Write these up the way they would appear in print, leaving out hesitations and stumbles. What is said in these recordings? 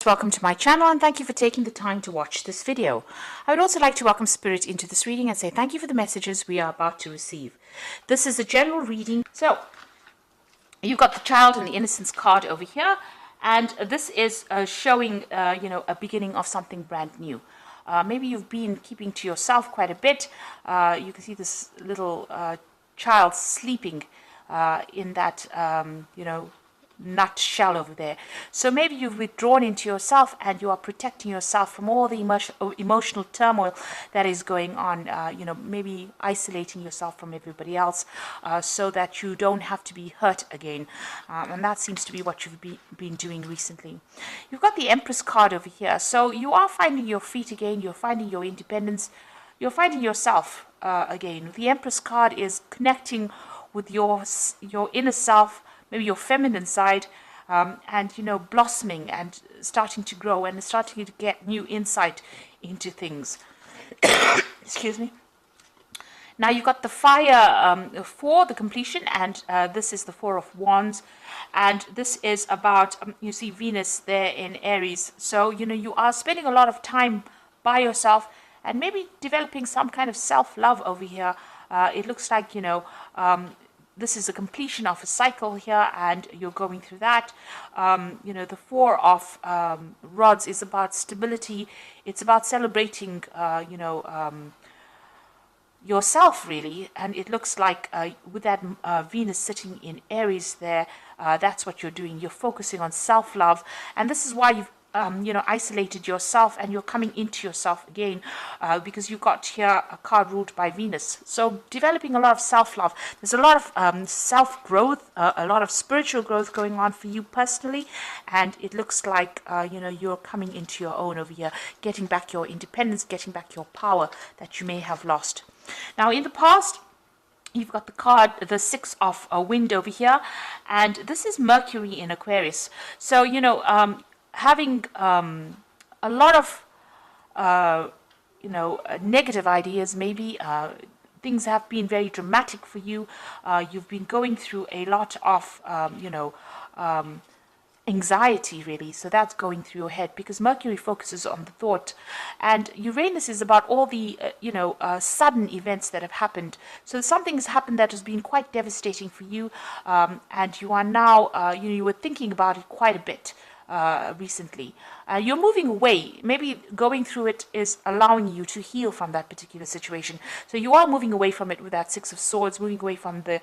Welcome to my channel and thank you for taking the time to watch this video. I would also like to welcome Spirit into this reading and say thank you for the messages we are about to receive. This is a general reading. So you've got the Child and the Innocence card over here, and this is showing a beginning of something brand new. Maybe you've been keeping to yourself quite a bit. You can see this little child sleeping in that nut shell over there. So maybe you've withdrawn into yourself and you are protecting yourself from all the emotional turmoil that is going on, maybe isolating yourself from everybody else so that you don't have to be hurt again. And that seems to be what you've been doing recently. You've got the Empress card over here. So you are finding your feet again. You're finding your independence. You're finding yourself again. The Empress card is connecting with your inner self, maybe your feminine side, and blossoming and starting to grow and starting to get new insight into things. Excuse me. Now you've got the fire for the completion, and this is the Four of Wands, and this is about you see Venus there in Aries. So you are spending a lot of time by yourself and maybe developing some kind of self-love over here. It looks like this is a completion of a cycle here, and you're going through that. The Four of Rods is about stability. It's about celebrating, yourself, really. And it looks like with that Venus sitting in Aries there, that's what you're doing. You're focusing on self-love, and this is why you've isolated yourself, and you're coming into yourself again because you got here a card ruled by Venus. So developing a lot of self-love. There's a lot of self-growth, a lot of spiritual growth going on for you personally, and it looks like you're coming into your own over here, getting back your independence, getting back your power that you may have lost. Now in the past, you've got the card, the Six of Wind over here, and this is Mercury in Aquarius. So having a lot of negative ideas, maybe things have been very dramatic for you. You've been going through a lot of anxiety, really. So that's going through your head because Mercury focuses on the thought, and Uranus is about all the sudden events that have happened. So something has happened that has been quite devastating for you, and you are now you were thinking about it quite a bit recently. You're moving away. Maybe going through it is allowing you to heal from that particular situation. So you are moving away from it with that Six of Swords, moving away from the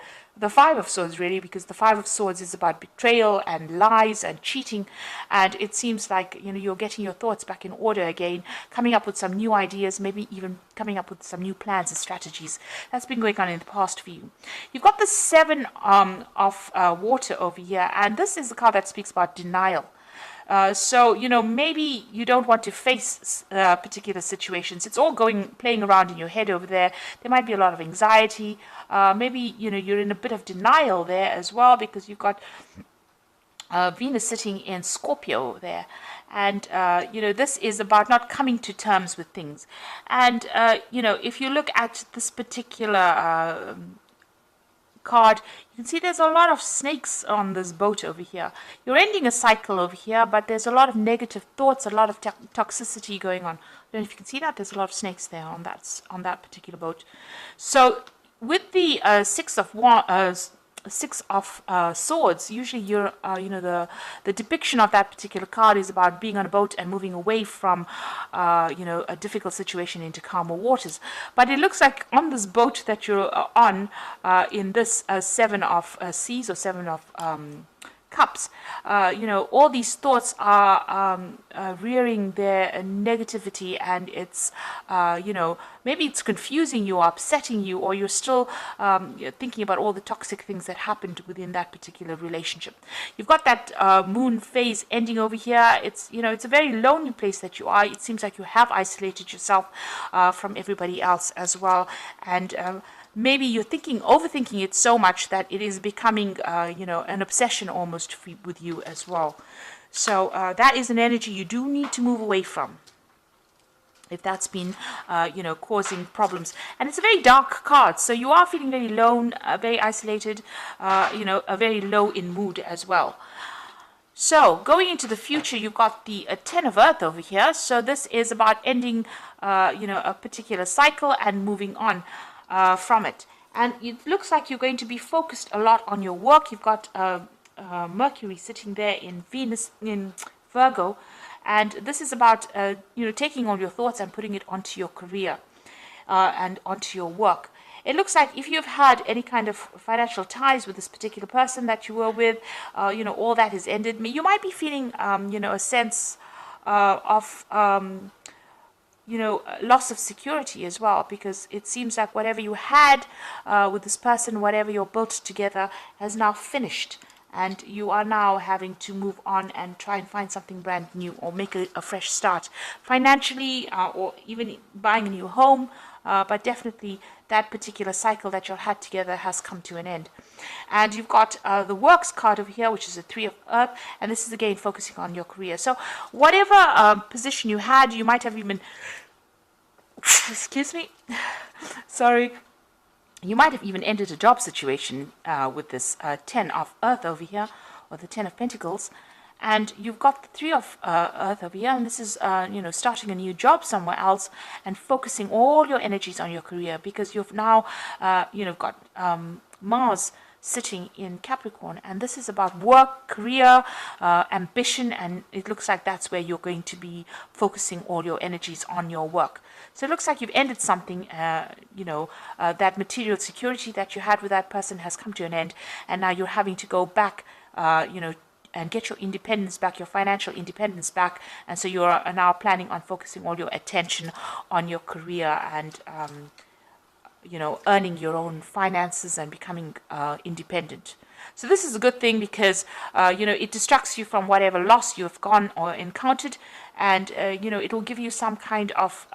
Five of Swords, really, because the Five of Swords is about betrayal and lies and cheating. And it seems like you're getting your thoughts back in order again, coming up with some new ideas, maybe even coming up with some new plans and strategies. That's been going on in the past for you. You've got the Seven of Water over here, and this is the card that speaks about denial. So maybe you don't want to face particular situations. It's all playing around in your head over there. There might be a lot of anxiety. Maybe you're in a bit of denial there as well, because you've got Venus sitting in Scorpio there, and this is about not coming to terms with things. And if you look at this particular card, you can see there's a lot of snakes on this boat over here. You're ending a cycle over here, but there's a lot of negative thoughts, a lot of toxicity going on. I don't know if you can see that. There's a lot of snakes there on that particular boat. So with the Six of Swords, usually you're the depiction of that particular card is about being on a boat and moving away from a difficult situation into calmer waters. But it looks like on this boat that you're on in this Seven of Seas or Seven of Cups, all these thoughts are rearing their negativity, and it's maybe it's confusing you or upsetting you, or you're still thinking about all the toxic things that happened within that particular relationship. You've got that moon phase ending over here. It's it's a very lonely place that you are. It seems like you have isolated yourself from everybody else as well, and maybe you're overthinking it so much that it is becoming, an obsession almost with you as well. So that is an energy you do need to move away from, if that's been, causing problems. And it's a very dark card, so you are feeling very alone, very isolated, very low in mood as well. So going into the future, you've got the 10 of Earth over here. So this is about ending, a particular cycle and moving on from it. And it looks like you're going to be focused a lot on your work. You've got Mercury sitting there in Venus, in Virgo. And this is about, taking all your thoughts and putting it onto your career and onto your work. It looks like if you've had any kind of financial ties with this particular person that you were with, all that is ended. You might be feeling, a sense of, loss of security as well, because it seems like whatever you had with this person, whatever you're built together, has now finished. And you are now having to move on and try and find something brand new or make a fresh start financially, or even buying a new home. But definitely that particular cycle that you had together has come to an end. And you've got the works card over here, which is a 3 of Earth. And this is again focusing on your career. So whatever position you had, you might have even, excuse me, sorry. You might have even ended a job situation with this 10 of Earth over here, or the 10 of Pentacles. And you've got the 3 of Earth over here, and this is, starting a new job somewhere else and focusing all your energies on your career, because you've now, got Mars sitting in Capricorn, and this is about work, career, ambition, and it looks like that's where you're going to be focusing all your energies on your work. So it looks like you've ended something, that material security that you had with that person has come to an end, and now you're having to go back, and get your independence back, your financial independence back. And so you are now planning on focusing all your attention on your career and, earning your own finances and becoming independent. So this is a good thing because, it distracts you from whatever loss you've gone or encountered. And, it will give you some kind of,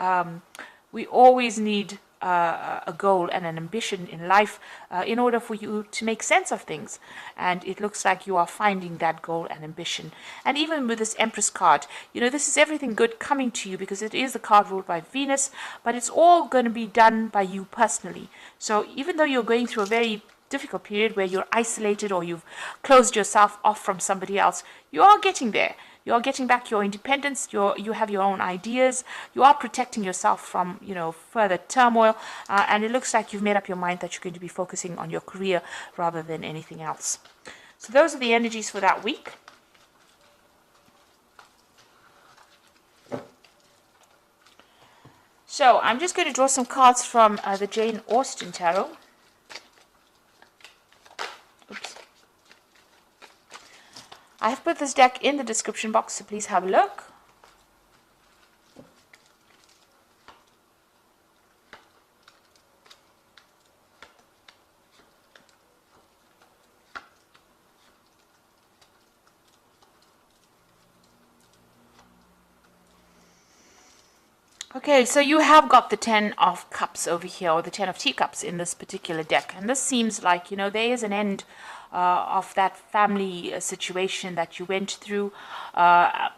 we always need a goal and an ambition in life in order for you to make sense of things. And it looks like you are finding that goal and ambition. And even with this Empress card, this is everything good coming to you, because it is the card ruled by Venus, but it's all going to be done by you personally. So even though you're going through a very difficult period where you're isolated or you've closed yourself off from somebody else, you are getting there. You're getting back your independence. You have your own ideas. You are protecting yourself from, further turmoil. And it looks like you've made up your mind that you're going to be focusing on your career rather than anything else. So those are the energies for that week. So I'm just going to draw some cards from the Jane Austen Tarot. Oops. I have put this deck in the description box, so please have a look. Okay, so you have got the 10 of Cups over here, or the 10 of Teacups in this particular deck. And this seems like, there is an end of that family situation that you went through.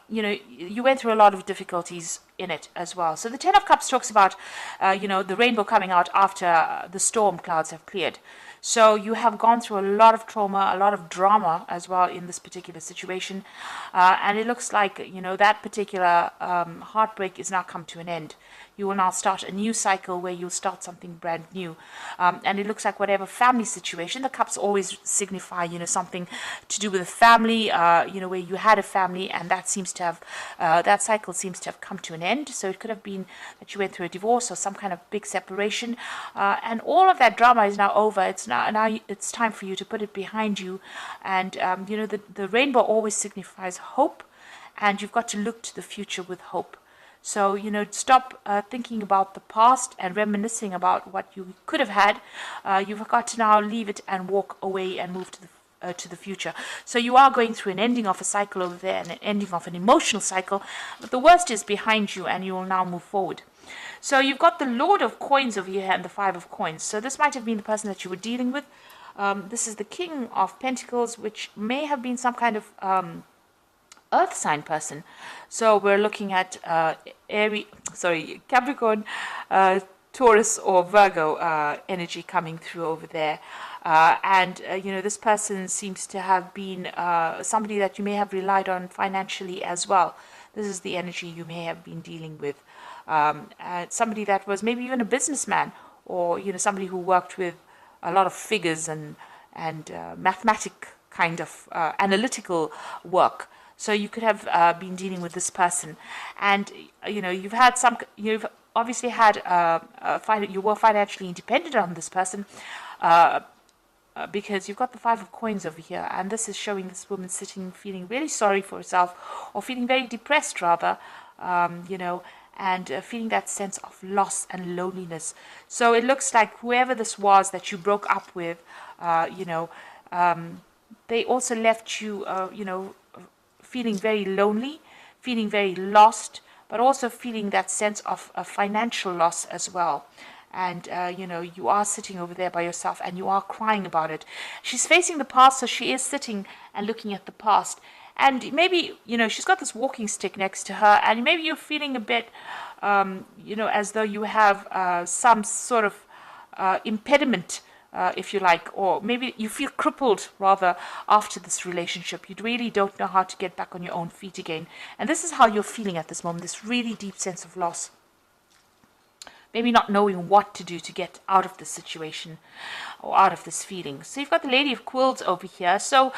You went through a lot of difficulties in it as well. So the 10 of Cups talks about, the rainbow coming out after the storm clouds have cleared. So you have gone through a lot of trauma, a lot of drama as well in this particular situation. And it looks like, that particular heartbreak is now come to an end. You will now start a new cycle where you'll start something brand new. And it looks like whatever family situation, the cups always signify, something to do with a family, where you had a family, and that seems to have, that cycle seems to have come to an end. So it could have been that you went through a divorce or some kind of big separation. And all of that drama is now over. It's now it's time for you to put it behind you. And, the rainbow always signifies hope, and you've got to look to the future with hope. So, stop thinking about the past and reminiscing about what you could have had. You've got to now leave it and walk away and move to the future. So you are going through an ending of a cycle over there and an ending of an emotional cycle. But the worst is behind you, and you will now move forward. So you've got the Lord of Coins over here and the Five of Coins. So this might have been the person that you were dealing with. This is the King of Pentacles, which may have been some kind of earth sign person. So we're looking at Capricorn, Taurus or Virgo energy coming through over there. You know, this person seems to have been somebody that you may have relied on financially as well. This is the energy you may have been dealing with. Somebody that was maybe even a businessman, or, you know, somebody who worked with a lot of figures and mathematic kind of analytical work. So you could have been dealing with this person, and you know, you've obviously had you were financially independent on this person, because you've got the Five of Coins over here, and this is showing this woman sitting feeling really sorry for herself, or feeling very depressed rather, you know, and feeling that sense of loss and loneliness. So it looks like whoever this was that you broke up with, you know, they also left you, you know, feeling very lonely, feeling very lost, but also feeling that sense of financial loss as well. And, you know, you are sitting over there by yourself and you are crying about it. She's facing the past, so she is sitting and looking at the past. And maybe, you know, she's got this walking stick next to her, and maybe you're feeling a bit, you know, as though you have some sort of impediment, if you like, or maybe you feel crippled rather after this relationship. You really don't know how to get back on your own feet again. And this is how you're feeling at this moment, this really deep sense of loss. Maybe not knowing what to do to get out of this situation or out of this feeling. So you've got the Lady of Quills over here. So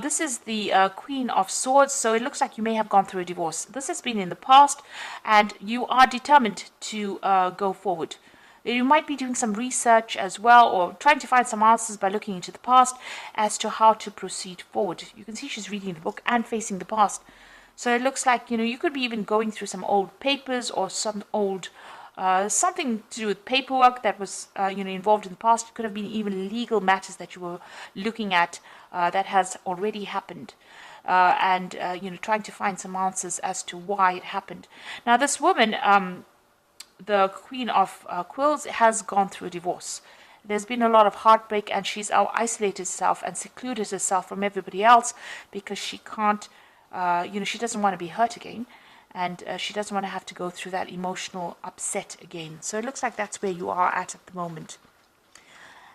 this is the Queen of Swords. So it looks like you may have gone through a divorce. This has been in the past, and you are determined to go forward. You might be doing some research as well, or trying to find some answers by looking into the past as to how to proceed forward. You can see she's reading the book and facing the past. So it looks like, you know, you could be even going through some old papers or some old something to do with paperwork that was, you know, involved in the past. It could have been even legal matters that you were looking at that has already happened, you know, trying to find some answers as to why it happened. Now, this woman, the Queen of Quills, has gone through a divorce. There's been a lot of heartbreak, and she's isolated herself and secluded herself from everybody else because she can't, you know, she doesn't want to be hurt again. And she doesn't want to have to go through that emotional upset again. So it looks like that's where you are at the moment.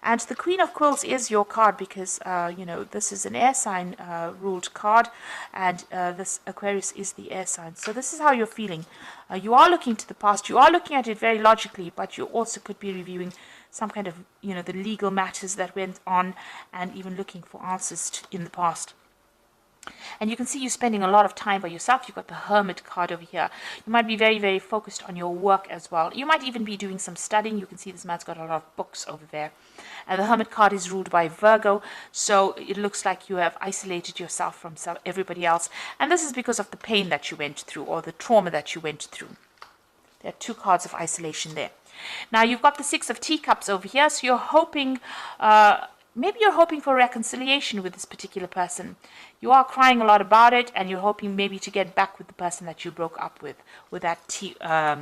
And the Queen of Quills is your card because, you know, this is an air sign ruled card, and this Aquarius is the air sign. So this is how you're feeling. You are looking to the past. You are looking at it very logically, but you also could be reviewing some kind of, you know, the legal matters that went on, and even looking for answers in the past. And you can see you spending a lot of time by yourself. You've got the Hermit card over here. You might be very, very focused on your work as well. You might even be doing some studying. You can see this man's got a lot of books over there. And the Hermit card is ruled by Virgo, so it looks like you have isolated yourself from everybody else. And this is because of the pain that you went through, or the trauma that you went through. There are two cards of isolation there. Now, you've got the Six of Teacups over here, so you're hoping... maybe you're hoping for reconciliation with this particular person. You are crying a lot about it, and you're hoping maybe to get back with the person that you broke up with that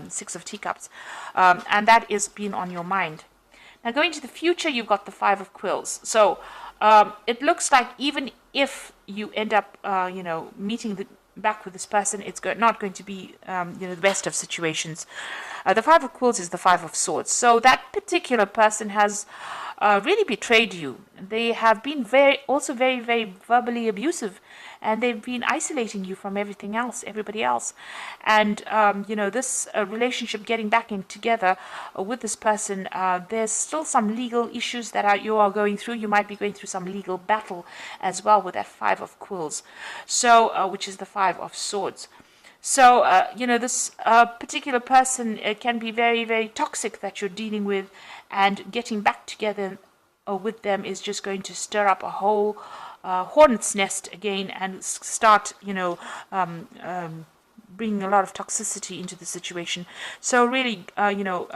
Six of Teacups. And that is being on your mind. Now, going to the future, you've got the Five of Quills. So it looks like even if you end up, you know, meeting back with this person, it's not going to be, you know, the best of situations. The Five of Quills is the Five of Swords. So that particular person has really betrayed you. They have been also very, very verbally abusive, and they've been isolating you from everything else, everybody else. And, you know, this relationship getting back in together with this person, there's still some legal issues that you are going through. You might be going through some legal battle as well with that Five of Quills, so which is the Five of Swords. So, you know, this particular person can be very, very toxic that you're dealing with, and getting back together with them is just going to stir up a whole hornet's nest again, and start, you know, bringing a lot of toxicity into the situation. So really, you know,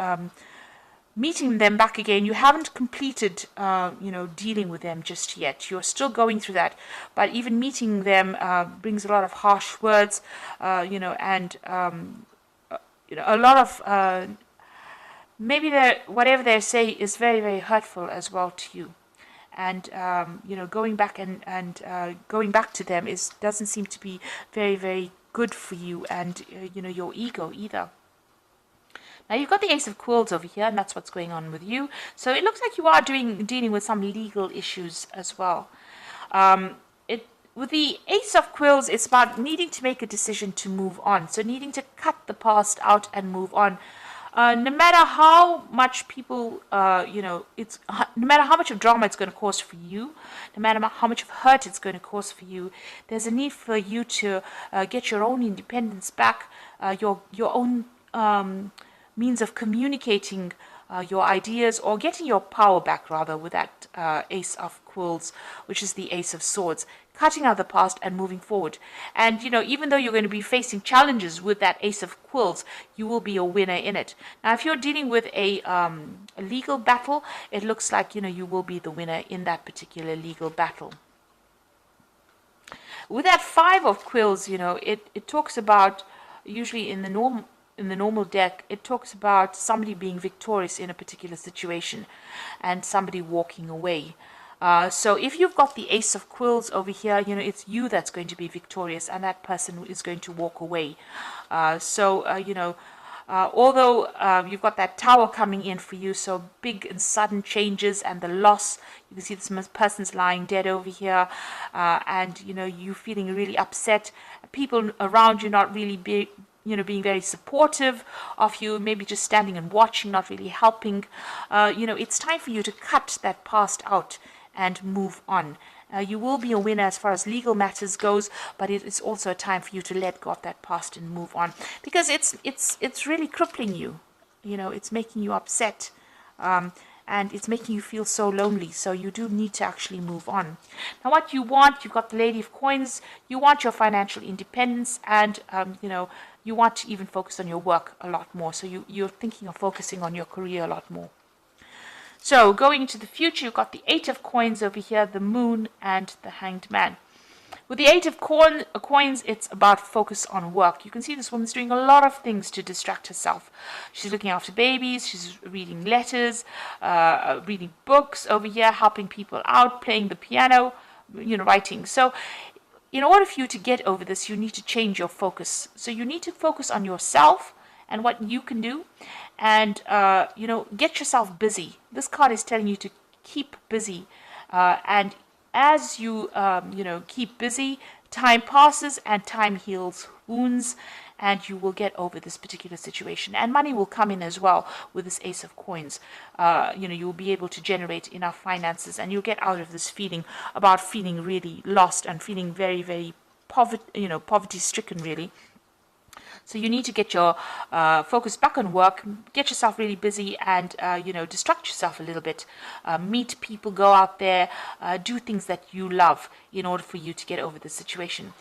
meeting them back again, you haven't completed, you know, dealing with them just yet. You're still going through that. But even meeting them brings a lot of harsh words, you know, and, you know, a lot of, maybe whatever they say is very, very hurtful as well to you. And, you know, going back and going back to them doesn't seem to be very, very good for you and, you know, your ego either. Now you've got the Ace of Quills over here, and that's what's going on with you. So it looks like you are dealing with some legal issues as well. With the Ace of Quills, it's about needing to make a decision to move on. So needing to cut the past out and move on. No matter how much people, no matter how much of drama it's going to cause for you, no matter how much of hurt it's going to cause for you, there's a need for you to get your own independence back, your own means of communicating your ideas, or getting your power back rather, with that Ace of Quills, which is the Ace of Swords, cutting out the past and moving forward. And even though you're going to be facing challenges with that Ace of Quills, you will be a winner in it. Now if you're dealing with a legal battle, it looks like you will be the winner in that particular legal battle. With that Five of Quills, it talks about, usually in the normal deck, it talks about somebody being victorious in a particular situation and somebody walking away. So if you've got the Ace of Quills over here, it's you that's going to be victorious, and that person is going to walk away. Although you've got that Tower coming in for you, so big and sudden changes and the loss. You can see this person's lying dead over here, and you feeling really upset. People around you not really being very supportive of you, maybe just standing and watching, not really helping. It's time for you to cut that past out and move on. You will be a winner as far as legal matters goes, but it is also a time for you to let go of that past and move on, because it's really crippling you. It's making you upset, and it's making you feel so lonely. So you do need to actually move on. Now what you want, you've got the Lady of Coins. You want your financial independence, and you want to even focus on your work a lot more. So you're thinking of focusing on your career a lot more. So going into the future, you've got the Eight of Coins over here, the Moon, and the Hanged Man. With the Eight of Coins, it's about focus on work. You can see this woman's doing a lot of things to distract herself. She's looking after babies, she's reading letters, reading books over here, helping people out, playing the piano, writing. So in order for you to get over this, you need to change your focus. So you need to focus on yourself and what you can do, and get yourself busy. This card is telling you to keep busy, and as you keep busy, time passes and time heals wounds, and you will get over this particular situation. And money will come in as well with this Ace of Coins. You will be able to generate enough finances, and you'll get out of this feeling really lost and feeling very, very poverty stricken, really. So you need to get your focus back on work, get yourself really busy, and distract yourself a little bit. Meet people, go out there, do things that you love in order for you to get over the situation.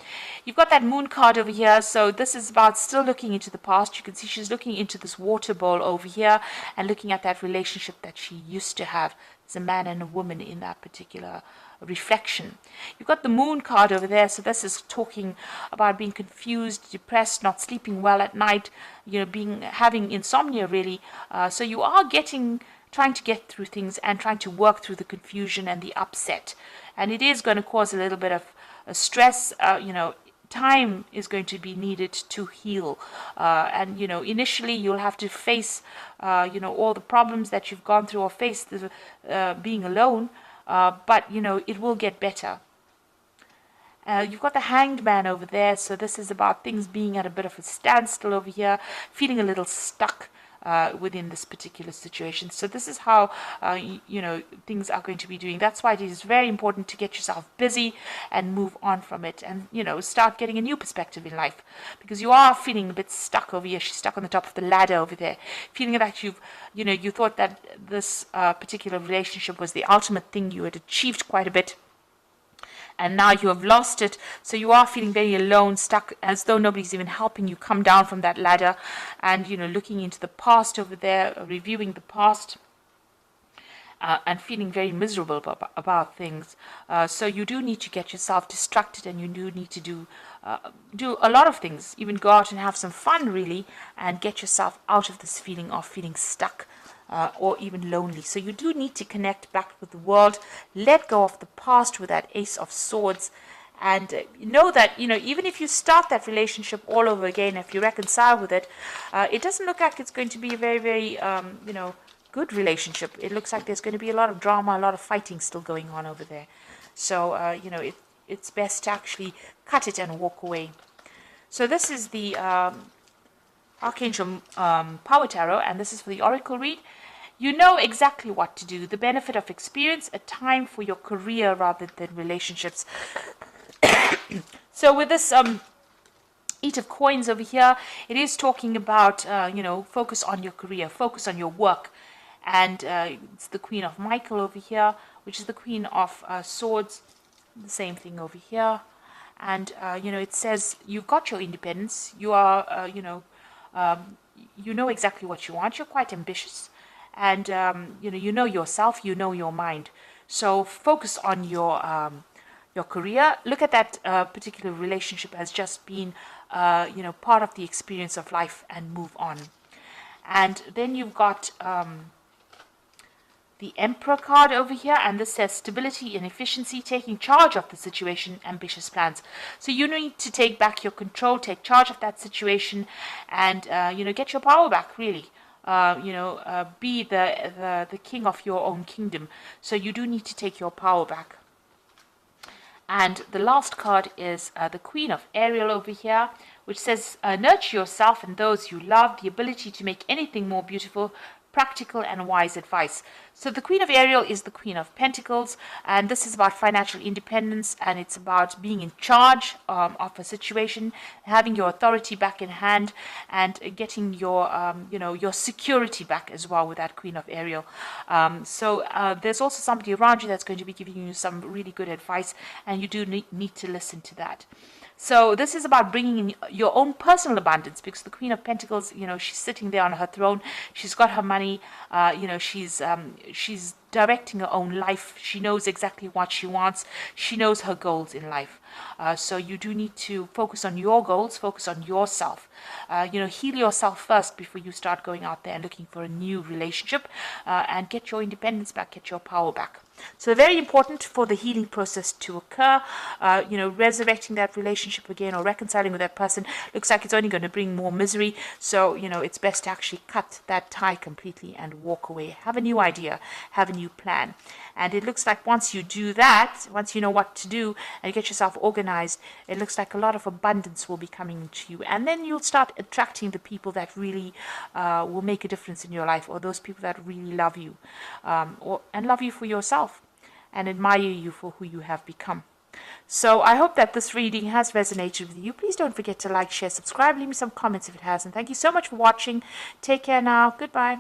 You've got that Moon card over here, so this is about still looking into the past. You can see she's looking into this water bowl over here and looking at that relationship that she used to have. It's a man and a woman in that particular reflection. You've got the Moon card over there, so this is talking about being confused, depressed, not sleeping well at night, having insomnia, really. So you are trying to get through things and trying to work through the confusion and the upset, and it is going to cause a little bit of stress. Time is going to be needed to heal, and initially you'll have to face all the problems that you've gone through, or face the being alone, but it will get better. You've got the Hanged Man over there, so this is about things being at a bit of a standstill over here, feeling a little stuck within this particular situation. So this is how things are going to be doing. That's why it is very important to get yourself busy and move on from it, and start getting a new perspective in life, because you are feeling a bit stuck over here. She's stuck on the top of the ladder over there, feeling that you thought that this particular relationship was the ultimate thing. You had achieved quite a bit, and now you have lost it. So you are feeling very alone, stuck, as though nobody's even helping you come down from that ladder, and looking into the past over there, reviewing the past, and feeling very miserable about things. So you do need to get yourself distracted, and you do need to do a lot of things, even go out and have some fun, really, and get yourself out of this feeling of feeling stuck, or even lonely. So you do need to connect back with the world, let go of the past with that Ace of Swords, And know that, even if you start that relationship all over again, if you reconcile with it, it doesn't look like it's going to be a very, very, good relationship. It looks like there's going to be a lot of drama, a lot of fighting still going on over there. So, it's best to actually cut it and walk away. So this is the Archangel Power Tarot, and this is for the Oracle read. You know exactly what to do. The benefit of experience, a time for your career rather than relationships. So with this Eight of Coins over here, it is talking about, focus on your career, focus on your work. And it's the Queen of Michael over here, which is the Queen of Swords. The same thing over here. And, it says you've got your independence. You are, you know exactly what you want. You're quite ambitious. And, you know yourself, you know your mind. So focus on your career. Look at that particular relationship as just being, part of the experience of life, and move on. And then you've got the Emperor card over here, and this says stability and efficiency, taking charge of the situation, ambitious plans. So you need to take back your control, take charge of that situation, and get your power back, really. Be the king of your own kingdom. So you do need to take your power back. And the last card is the Queen of Ariel over here, which says nurture yourself and those you love, the ability to make anything more beautiful, practical and wise advice. So the Queen of Ariel is the Queen of Pentacles, and this is about financial independence, and it's about being in charge of a situation, having your authority back in hand, and getting your your security back as well with that Queen of Ariel. So there's also somebody around you that's going to be giving you some really good advice, and you do need to listen to that. So this is about bringing in your own personal abundance, because the Queen of Pentacles, she's sitting there on her throne. She's got her money. She's directing her own life. She knows exactly what she wants. She knows her goals in life. So you do need to focus on your goals, focus on yourself. Heal yourself first before you start going out there and looking for a new relationship, and get your independence back, get your power back. So very important for the healing process to occur. Resurrecting that relationship again or reconciling with that person looks like it's only going to bring more misery. So, it's best to actually cut that tie completely and walk away. Have a new idea, have a new plan. And it looks like once you do that, once you know what to do and get yourself organized, it looks like a lot of abundance will be coming to you. And then you'll start attracting the people that really will make a difference in your life, or those people that really love you, and love you for yourself, and admire you for who you have become. So I hope that this reading has resonated with you. Please don't forget to like, share, subscribe, leave me some comments if it has. And thank you so much for watching. Take care now. Goodbye.